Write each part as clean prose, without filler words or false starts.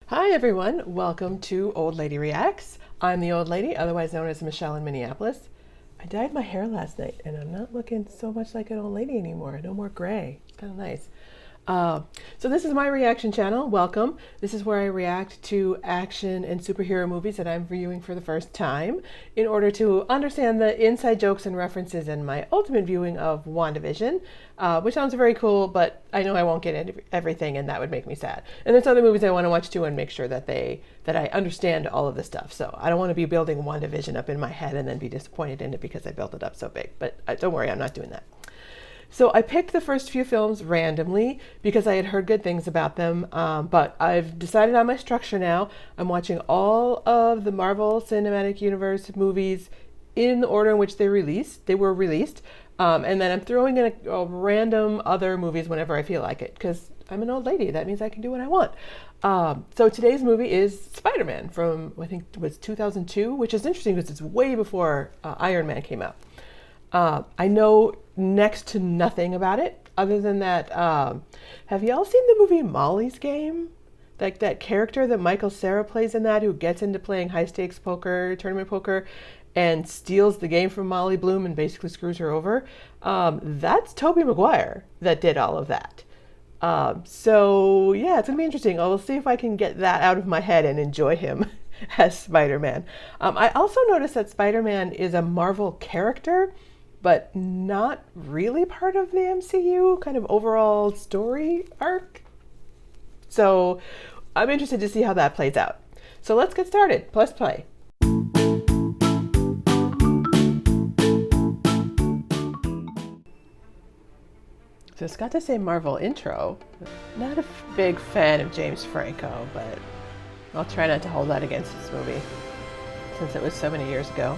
Hi everyone, welcome to Old Lady Reacts. I'm the old lady, otherwise known as Michelle in Minneapolis. I dyed my hair last night and I'm not looking so much like an old lady anymore. No more gray. It's kind of nice. So this is my reaction channel. Welcome. This is where I react to action and superhero movies that I'm viewing for the first time in order to understand the inside jokes and references in my ultimate viewing of WandaVision, which sounds very cool, but I know I won't get everything and that would make me sad. And there's other movies I want to watch too and make sure that I understand all of this stuff. So I don't want to be building WandaVision up in my head and then be disappointed in it because I built it up so big. But don't worry, I'm not doing that. So I picked the first few films randomly because I had heard good things about them, but I've decided on my structure now. I'm watching all of the Marvel Cinematic Universe movies in the order in which they were released, and then I'm throwing in a random other movies whenever I feel like it because I'm an old lady. That means I can do what I want. So today's movie is Spider-Man from, I think it was 2002, which is interesting because it's way before Iron Man came out. I know next to nothing about it other than that. Have y'all seen the movie Molly's Game? Like that character that Michael Cera plays in that, who gets into playing high stakes poker, tournament poker, and steals the game from Molly Bloom and basically screws her over. That's Tobey Maguire that did all of that. So yeah, it's gonna be interesting. I'll see if I can get that out of my head and enjoy him as Spider-Man. I also noticed that Spider-Man is a Marvel character, but not really part of the MCU kind of overall story arc. So I'm interested to see how that plays out. So let's get started. Press play. So it's got to say Marvel intro. Not a big fan of James Franco, but I'll try not to hold that against this movie since it was so many years ago.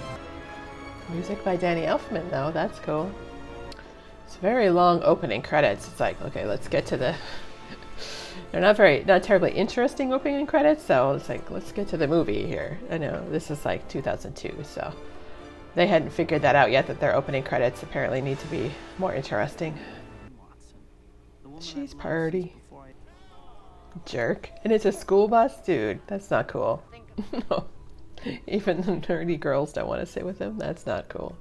Music by Danny Elfman though, that's cool. It's a very long opening credits. It's like, okay, let's get to the, they're not terribly interesting opening credits, so it's like, let's get to the movie here. I know, this is like 2002, so they hadn't figured that out yet, that their opening credits apparently need to be more interesting. She's party. Jerk. And it's a school bus? Dude, that's not cool. No. Even the nerdy girls don't want to sit with him. That's not cool.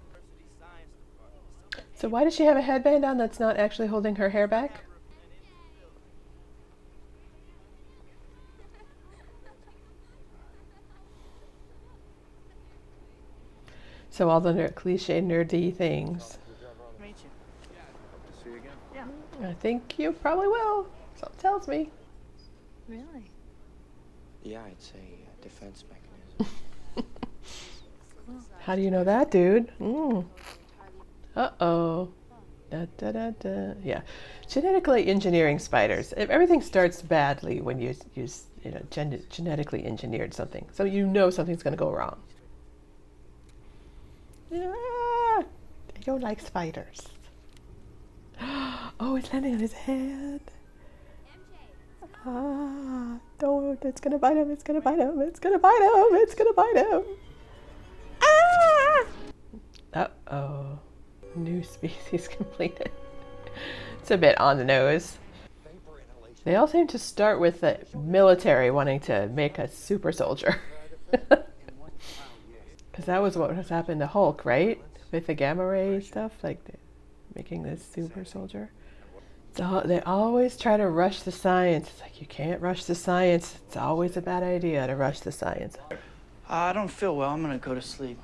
So why does she have a headband on that's not actually holding her hair back? So all the cliche nerdy things. I think you probably will. Something tells me. Really? Yeah, it's a defense mechanism. How do you know that, dude? Uh-oh. Da, da, da, da. Yeah. Genetically engineering spiders. Everything starts badly when you use, genetically engineered something. So you know something's going to go wrong. Ah, I don't like spiders. Oh, it's landing on his head. Ah, don't. It's going to bite him. It's going to bite him. It's going to bite him. It's going to bite him. Ah! Uh-oh. New species completed. It's a bit on the nose. They all seem to start with the military wanting to make a super soldier. Because that was what has happened to Hulk, right? With the gamma ray stuff, like making this super soldier. So they always try to rush the science. It's like, you can't rush the science. It's always a bad idea to rush the science. I don't feel well. I'm gonna go to sleep.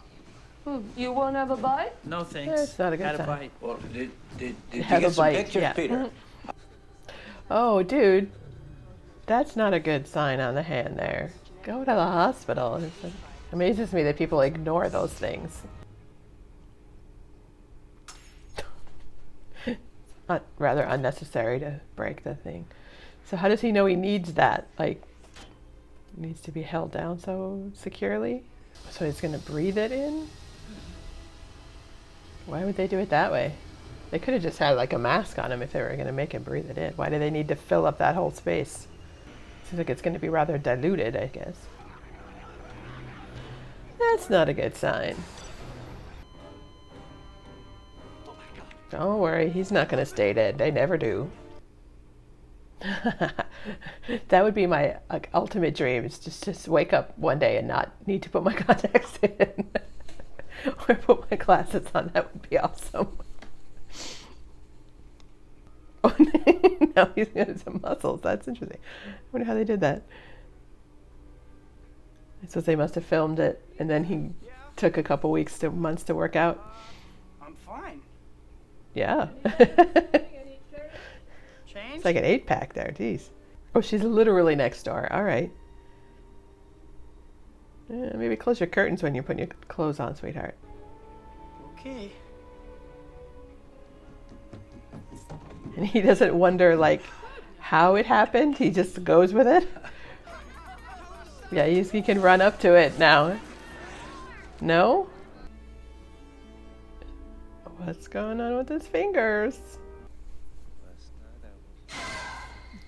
You won't have a bite? No thanks. It's not a good Had sign. a bite. Well, did you Have get a some bite, pictures, yeah. Peter? Oh, dude. That's not a good sign on the hand there. Go to the hospital. It amazes me that people ignore those things. Rather unnecessary to break the thing. So how does he know he needs that? Like, needs to be held down so securely? So he's gonna breathe it in? Why would they do it that way? They could have just had like a mask on him if they were gonna make him breathe it in. Why do they need to fill up that whole space? Seems like it's gonna be rather diluted, I guess. That's not a good sign. Don't worry, he's not gonna stay dead. They never do. That would be my ultimate dream, is just wake up one day and not need to put my contacts in or put my glasses on. That would be awesome. Oh, no, he's got some muscles. That's interesting. I wonder how they did that. I suppose they must have filmed it, and then he took a couple weeks to months to work out. I'm fine. Yeah. Change? It's like an 8-pack there. Jeez. Oh, she's literally next door. All right. Maybe close your curtains when you're putting your clothes on, sweetheart. Okay. And he doesn't wonder, like, how it happened. He just goes with it. Yeah, he can run up to it now. No? What's going on with his fingers?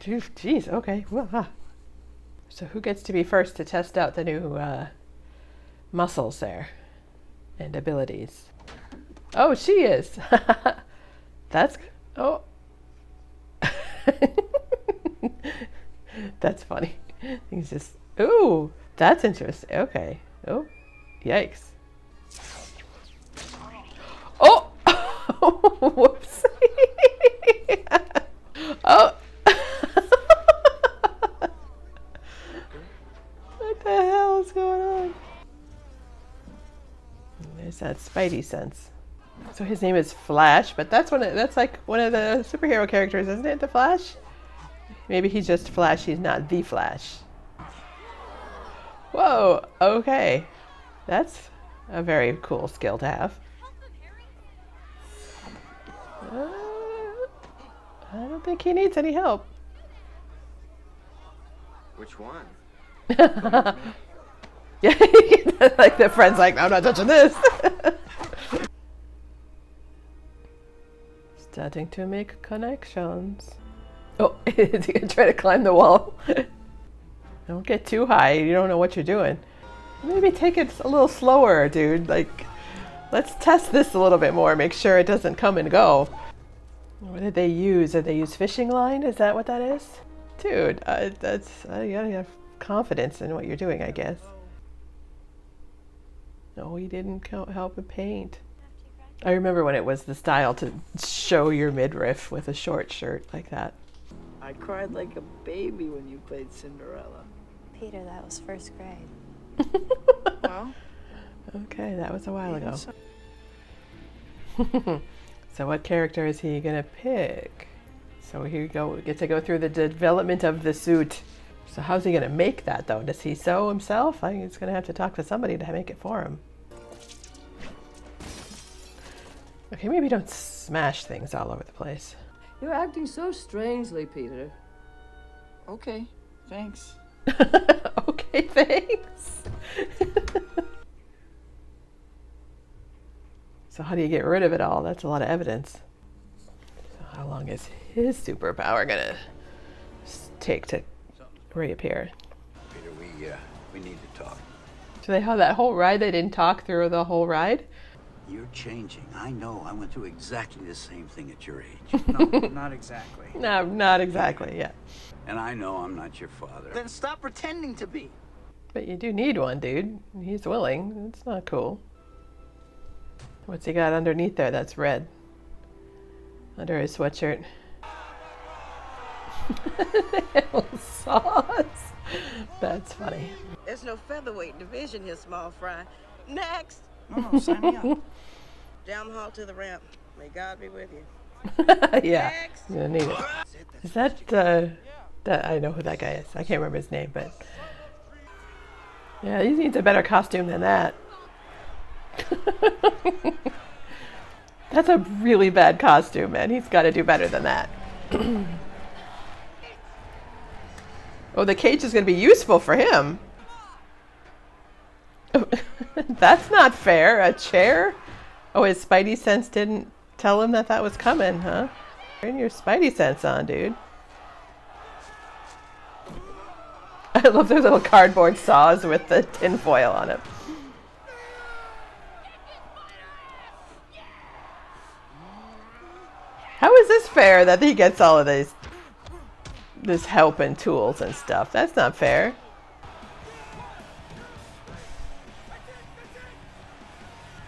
Jeez, okay. Well, so who gets to be first to test out the new muscles there and abilities? Oh, she is. That's... Oh. That's funny. He's just... Ooh, that's interesting. Okay. Oh, yikes. Oh! Whoops. Oh. What the hell is going on? There's that Spidey sense. So his name is Flash, but that's like one of the superhero characters, isn't it? The Flash? Maybe he's just Flash, he's not the Flash. Whoa, okay. That's a very cool skill to have. I don't think he needs any help. Which one? Yeah, like the friend's like, I'm not touching this. Starting to make connections. Oh, is he gonna try to climb the wall? Don't get too high. You don't know what you're doing. Maybe take it a little slower, dude. Like, let's test this a little bit more. Make sure it doesn't come and go. What did they use? Did they use fishing line? Is that what that is? Dude, you gotta have confidence in what you're doing, I guess. No, he didn't help with paint. I remember when it was the style to show your midriff with a short shirt like that. I cried like a baby when you played Cinderella. Peter, that was first grade. Well, Okay, that was a while ago. So what character is he gonna pick? So here we go. We get to go through the development of the suit. So how's he gonna make that though? Does he sew himself? I think he's gonna have to talk to somebody to make it for him. Okay, maybe don't smash things all over the place. You're acting so strangely, Peter. okay, thanks. Okay, thanks. So how do you get rid of it all? That's a lot of evidence. So how long is his superpower gonna take to reappear? Peter, we need to talk. So they had that whole ride, they didn't talk through the whole ride? You're changing. I know. I went through exactly the same thing at your age. No, not exactly. No, not exactly, yeah. And I know I'm not your father. Then stop pretending to be. But you do need one, dude. He's willing. It's not cool. What's he got underneath there that's red? Under his sweatshirt. Sauce. That's funny. There's no featherweight division here, small fry. Next, No, sign me up. down the hall to the ramp. May God be with you. Yeah, Next. you're gonna need it. Is that, I know who that guy is. I can't remember his name, but... Yeah, he needs a better costume than that. That's a really bad costume, man. He's got to do better than that. Oh, the cage is going to be useful for him. That's not fair. A chair? Oh, his Spidey sense didn't tell him that that was coming, huh? Turn your Spidey sense on, dude. I love those little cardboard saws with the tinfoil on it. How is this fair that he gets all of these this help and tools and stuff. That's not fair.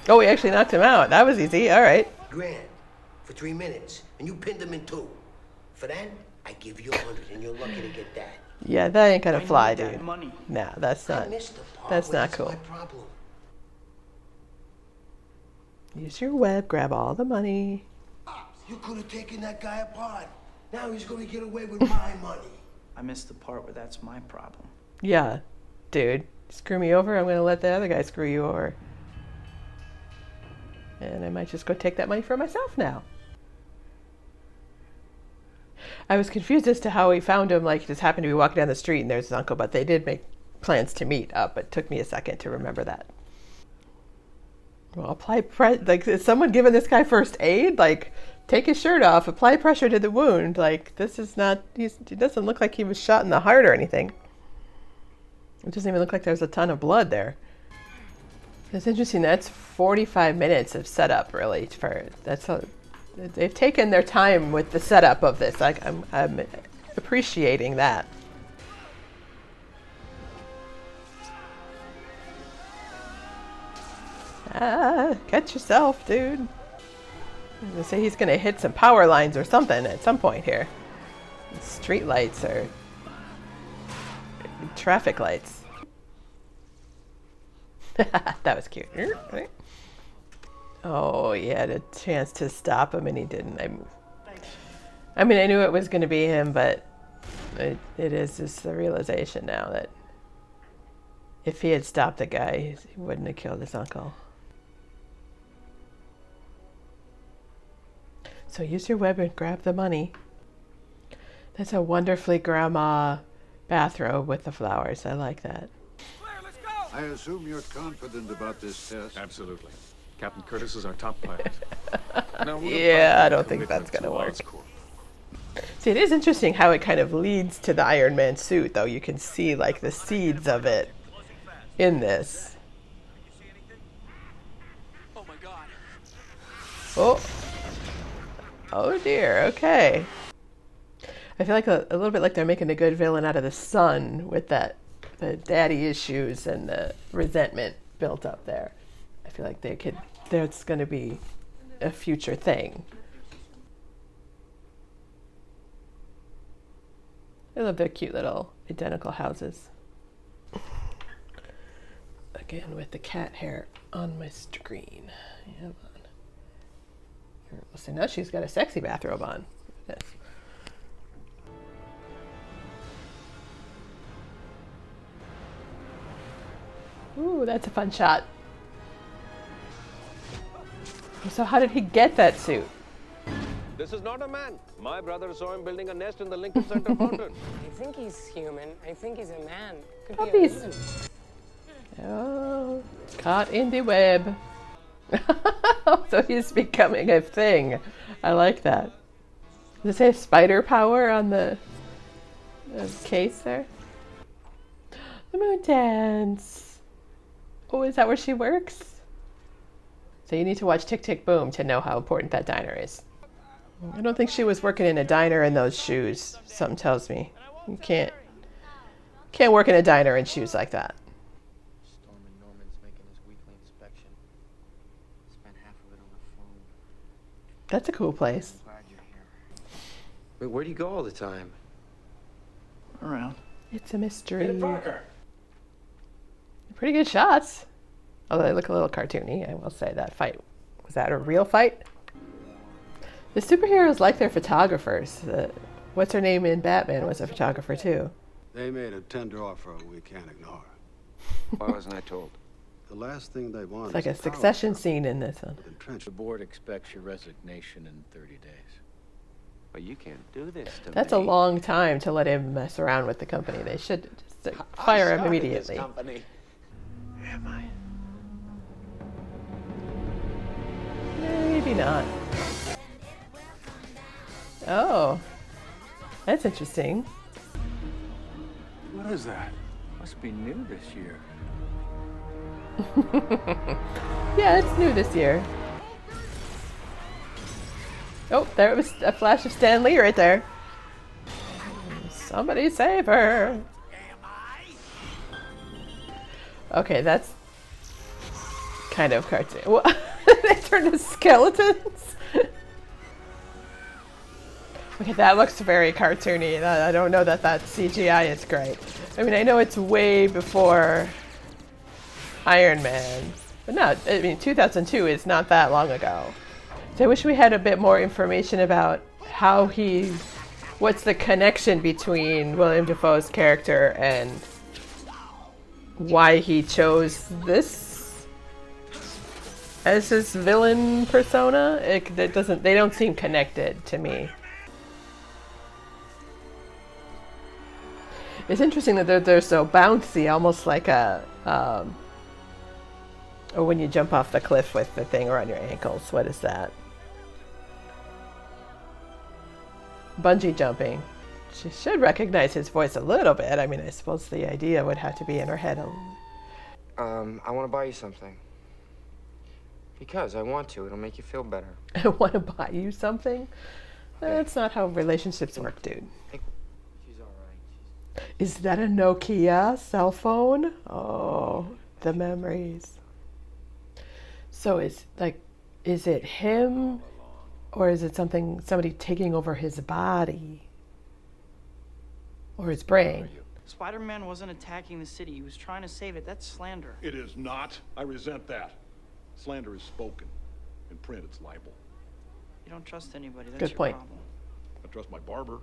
Oh, we actually knocked him out. That was easy. All right. Grand for 3 minutes, and you pinned him in 2. For that, I give you 100, and you're lucky to get that. Yeah, that ain't gonna fly, need that dude. money. Nah, that's I not. missed the part That's where not that's cool. my problem. Use your web, grab all the money. You could have taken that guy apart. Now he's gonna get away with my money. I missed the part where that's my problem. Yeah, dude. Screw me over, I'm gonna let the other guy screw you over. And I might just go take that money for myself now. I was confused as to how he found him, like he just happened to be walking down the street and there's his uncle, but they did make plans to meet up. It took me a second to remember that. Well, like, is someone giving this guy first aid? Like, take his shirt off, apply pressure to the wound. Like, this is not, he doesn't look like he was shot in the heart or anything. It doesn't even look like there's a ton of blood there. It's interesting, that's 45 minutes of setup, really. They've taken their time with the setup of this. Like, I'm appreciating that. Catch yourself, dude. I'm gonna say he's gonna hit some power lines or something at some point here. Street lights or traffic lights. That was cute. Oh, he had a chance to stop him and he didn't. I mean, I knew it was gonna be him, but it is just the realization now that if he had stopped the guy, he wouldn't have killed his uncle. So use your web and grab the money. That's a wonderfully grandma bathrobe with the flowers. I like that. I assume you're confident about this test? Absolutely. Captain Curtis is our top pilot. Yeah, I don't think that's gonna work. See, it is interesting how it kind of leads to the Iron Man suit, though. You can see, like, the seeds of it in this. Oh my God. Oh. Oh dear, okay. I feel like a little bit like they're making a good villain out of the son with the daddy issues and the resentment built up there. I feel like that's going to be a future thing. I love their cute little identical houses. Again, with the cat hair on my screen. Yeah, so now she's got a sexy bathrobe on. Yes. Ooh, that's a fun shot. So how did he get that suit? This is not a man. My brother saw him building a nest in the Lincoln Center fountain. I think he's human. I think he's a man. Could Puppies. be a woman. Oh, caught in the web. So he's becoming a thing. I like that. Does it say spider power on the case there? The moon dance. Oh, is that where she works? So you need to watch Tick Tick Boom to know how important that diner is. I don't think she was working in a diner in those shoes. Something tells me. You can't work in a diner in shoes like that. Storm and Norman's making his weekly inspection. Spent half of it on the phone. That's a cool place. I'm glad you're here. Wait, where do you go all the time? Around. It's a mystery. Parker. Pretty good shots. Although they look a little cartoony, I will say. That fight, was that a real fight? The superheroes like their photographers. What's her name in Batman was a photographer too. They made a tender offer we can't ignore. Why wasn't I told? The last thing they want It's like is a Succession scene in this one. The board expects your resignation in 30 days. But you can't do this to That's me. a long time to let him mess around with the company. They should just fire him immediately. Company. Am I? Maybe not. Oh, that's interesting. What is that? Must be new this year. Yeah, it's new this year. Oh, there was a flash of Stan Lee right there. Somebody save her. Okay, that's kind of cartoon. What? They turned into skeletons? Okay, that looks very cartoony. I don't know that that CGI is great. I mean, I know it's way before Iron Man, but no, I mean, 2002 is not that long ago. So I wish we had a bit more information about how what's the connection between William Dafoe's character and why he chose this as his villain persona. They don't seem connected to me. It's interesting that they're so bouncy, almost like or when you jump off the cliff with the thing around your ankles. What is that? Bungee jumping. She should recognize his voice a little bit. I mean, I suppose the idea would have to be in her head. I want to buy you something. Because I want to. It'll make you feel better. I want to buy you something? That's not how relationships work, dude. She's all right. Is that a Nokia cell phone? Oh, the memories. So is it him, or is it somebody taking over his body or his brain? Spider-Man wasn't attacking the city. He was trying to save it. That's slander. It is not. I resent that. Slander is spoken. In print, it's libel. You don't trust anybody. That's Good your point. problem. I trust my barber.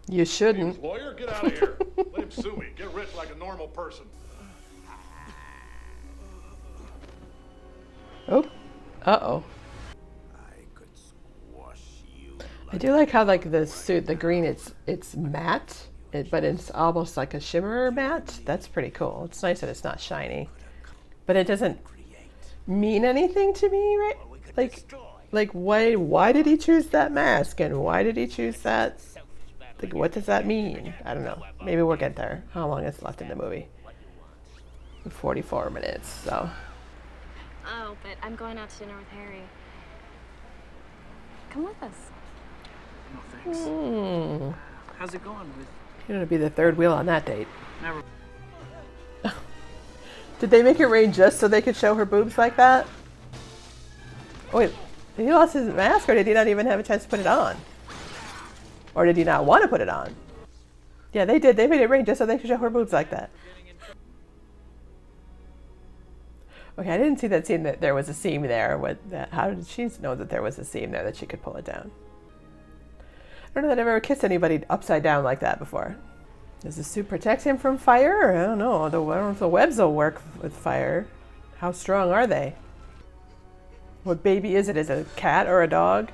You shouldn't. Hey, lawyer, get out of here. Let him sue me. Get rich like a normal person. Oh. Uh-oh. I do like how the suit, the green, it's matte, but it's almost like a shimmer matte. That's pretty cool. It's nice that it's not shiny, but it doesn't mean anything to me, right? Like why did he choose that mask, and why did he choose that? Like, what does that mean? I don't know. Maybe we'll get there. How long is left in the movie? 44 minutes. So. Oh, but I'm going out to dinner with Harry. Come with us. No, thanks. Hmm. How's it going with... You're gonna be the third wheel on that date. Never... Did they make it rain just so they could show her boobs like that? Oh, wait, did he lost his mask, or did he not even have a chance to put it on? Or did he not want to put it on? Yeah, they did. They made it rain just so they could show her boobs like that. Okay, I didn't see that scene that there was a seam there. How did she know that there was a seam there that she could pull it down? I don't know that I've ever kissed anybody upside down like that before. Does the suit protect him from fire? I don't know. I don't know if the webs will work with fire. How strong are they? What baby is it? Is it a cat or a dog?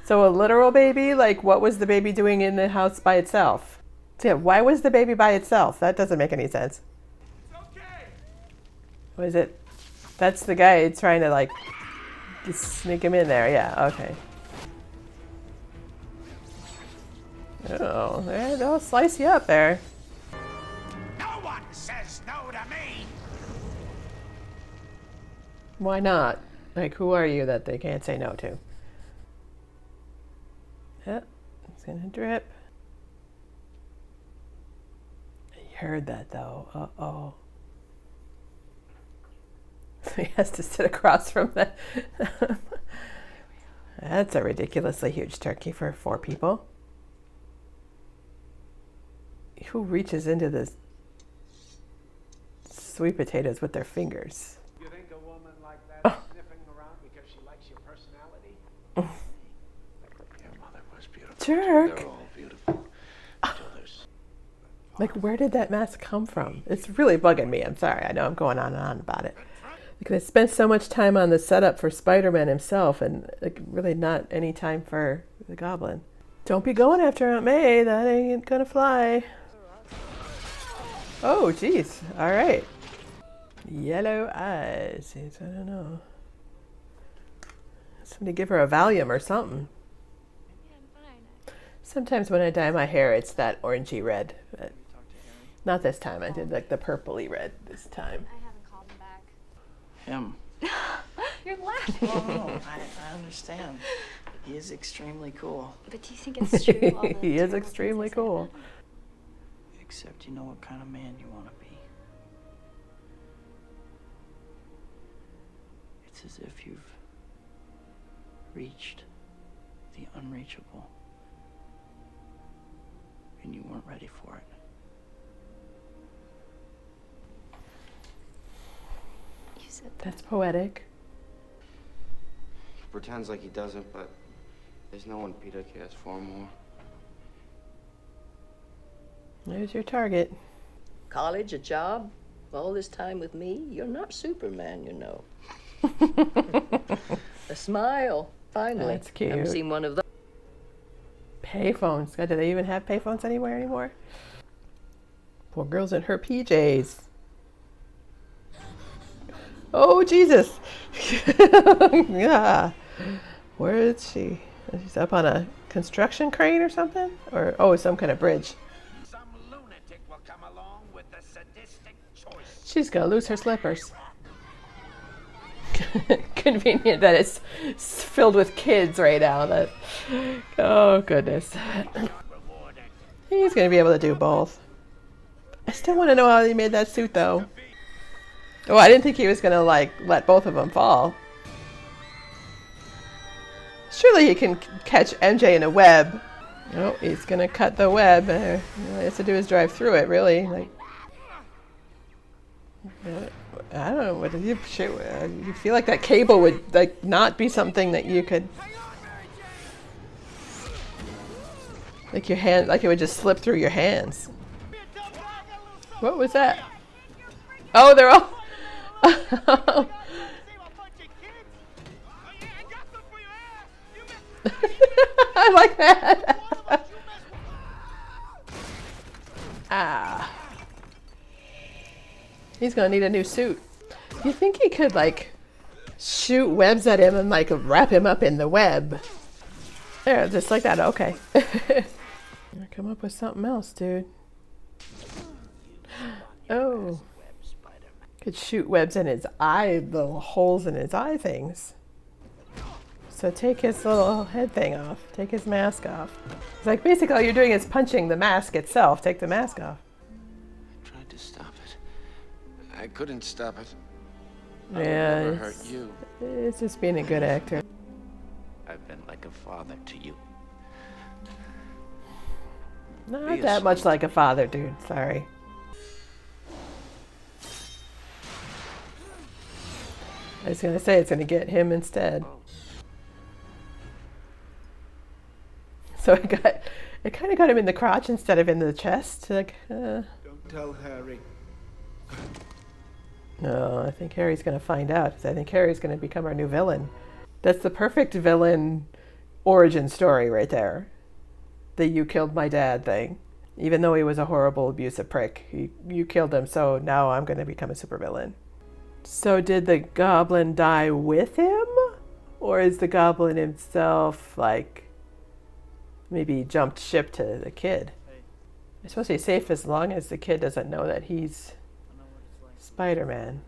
So a literal baby? Like, what was the baby doing in the house by itself? So yeah, why was the baby by itself? That doesn't make any sense. What is it? That's the guy trying to, like, just sneak him in there. Yeah, okay. Oh, they'll slice you up there. No one says no to me. Why not? Like, who are you that they can't say no to? Yep, it's gonna drip. You heard that though. Uh-oh. He has to sit across from that. That's a ridiculously huge turkey for 4 people. Who reaches into this sweet potatoes with their fingers? You think a woman like that is sniffing around because she likes your personality? Your mother was beautiful. Jerk. They're all beautiful. Like, where did that mask come from? It's really bugging me. I'm sorry. I know I'm going on and on about it. Because I spent so much time on the setup for Spider-Man himself and like really not any time for the Goblin. Don't be going after Aunt May. That ain't gonna fly. Oh, jeez. All right. Yellow eyes. I don't know. Somebody give her a Valium or something. Sometimes when I dye my hair, it's that orangey red. But not this time. I did like the purpley red this time. I haven't called him back. Him. You're laughing. Oh, no, I understand. He is extremely cool. But do you think it's true? All the He is terrible extremely things they say cool. about him? Except you know what kind of man you want to be. It's as if you've reached the unreachable and you weren't ready for it. You said that. That's poetic. He pretends like he doesn't, but there's no one Peter cares for more. There's your target. College, a job, all this time with me, you're not Superman, you know. A smile, finally. That's cute. Haven't seen one of those. Payphones. God, do they even have payphones anymore? Poor girl's in her PJs. Oh, Jesus. Yeah. Where is she? She's up on a construction crane or something? Or, oh, some kind of bridge. Some lunatic will come along with a sadistic choice. She's gonna lose her slippers. Convenient that it's filled with kids right now. That, oh goodness. He's gonna be able to do both. I still want to know how he made that suit though. Oh, I didn't think he was gonna like let both of them fall. Surely he can catch MJ in a web. Oh, he's gonna cut the web. All he has to do is drive through it, really. Like, I don't know. What do you feel like that cable would like not be something that you could, like your hand, like it would just slip through your hands. What was that? Oh, they're all. I like that. Ah. He's gonna need a new suit. You think he could like shoot webs at him and like wrap him up in the web? There, just like that. Okay. Come up with something else, dude. Oh. Could shoot webs in his eye, little holes in his eye things. So take his little head thing off. Take his mask off. It's like basically all you're doing is punching the mask itself. Take the mask off. I tried to stop it. I couldn't stop it. Yeah, I would never hurt you. It's just being a good actor. I've been like a father to you. Not that much like a father, dude. Sorry. I was gonna say it's gonna get him instead. So it kind of got him in the crotch instead of in the chest. Like, Don't tell Harry. No, I think Harry's gonna find out. I think Harry's gonna become our new villain. That's the perfect villain origin story right there. The "you killed my dad" thing. Even though he was a horrible, abusive prick, you killed him, so now I'm gonna become a supervillain. So did the Goblin die with him? Or is the Goblin himself, like, maybe jumped ship to the kid? It's supposed to be safe as long as the kid doesn't know that he's Spider-Man.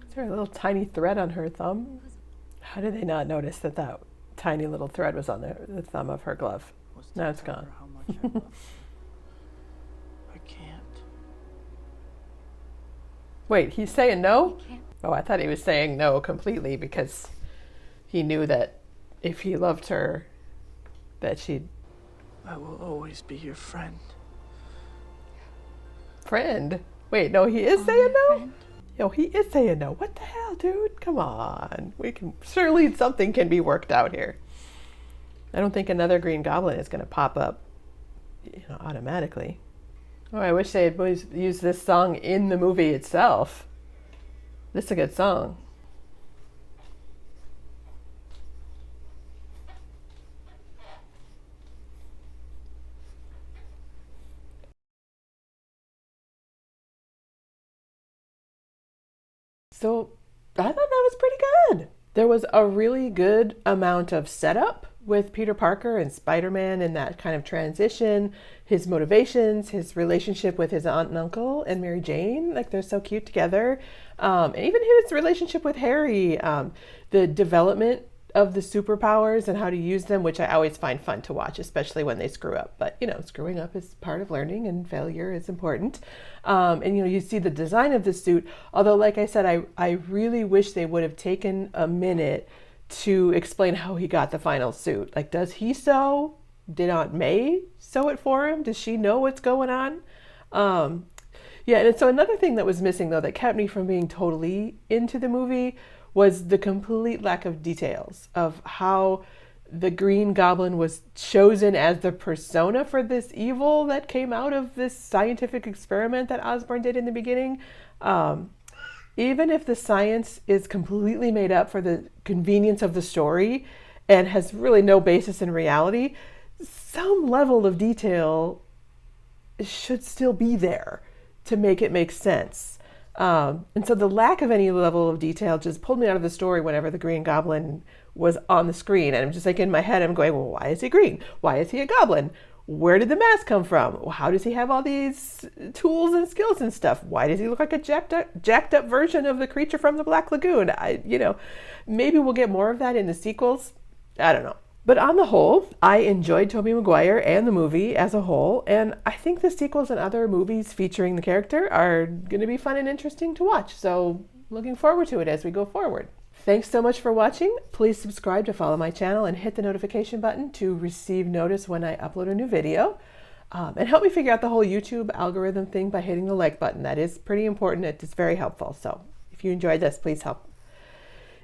Is there a little tiny thread on her thumb? How did they not notice that that tiny little thread was on the thumb of her glove? Now it's gone. I can't. Wait, he's saying no? Oh, I thought he was saying no completely because he knew that if he loved her, that she'd... I will always be your friend. Friend? Wait, no, he is saying no? Yo, he is saying no. What the hell, dude? Come on. We can... Surely something can be worked out here. I don't think another Green Goblin is going to pop up, automatically. Oh, I wish they had used this song in the movie itself. This is a good song. So I thought that was pretty good. There was a really good amount of setup with Peter Parker and Spider-Man and that kind of transition, his motivations, his relationship with his aunt and uncle and Mary Jane, like they're so cute together. And even his relationship with Harry, the development of the superpowers and how to use them, which I always find fun to watch, especially when they screw up. But, you know, screwing up is part of learning and failure is important. And, you know, you see the design of the suit, although, like I said, I really wish they would have taken a minute to explain how he got the final suit. Like, does he sew? Did Aunt May sew it for him? Does she know what's going on? Yeah, and so another thing that was missing, though, that kept me from being totally into the movie was the complete lack of details of how the Green Goblin was chosen as the persona for this evil that came out of this scientific experiment that Osborn did in the beginning. Even if the science is completely made up for the convenience of the story and has really no basis in reality, some level of detail should still be there to make it make sense. And so the lack of any level of detail just pulled me out of the story whenever the Green Goblin was on the screen. And I'm just like in my head, I'm going, well, why is he green? Why is he a goblin? Where did the mask come from? How does he have all these tools and skills and stuff? Why does he look like a jacked up version of the creature from the Black Lagoon? Maybe we'll get more of that in the sequels. I don't know. But on the whole, I enjoyed Tobey Maguire and the movie as a whole, and I think the sequels and other movies featuring the character are going to be fun and interesting to watch. So looking forward to it as we go forward. Thanks so much for watching. Please subscribe to follow my channel and hit the notification button to receive notice when I upload a new video. And help me figure out the whole YouTube algorithm thing by hitting the like button. That is pretty important. It's very helpful. So if you enjoyed this, please help.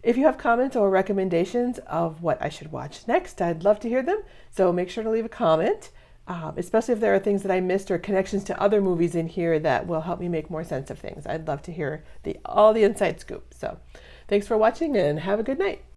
If you have comments or recommendations of what I should watch next, I'd love to hear them. So make sure to leave a comment, especially if there are things that I missed or connections to other movies in here that will help me make more sense of things. I'd love to hear all the inside scoop. So thanks for watching and have a good night.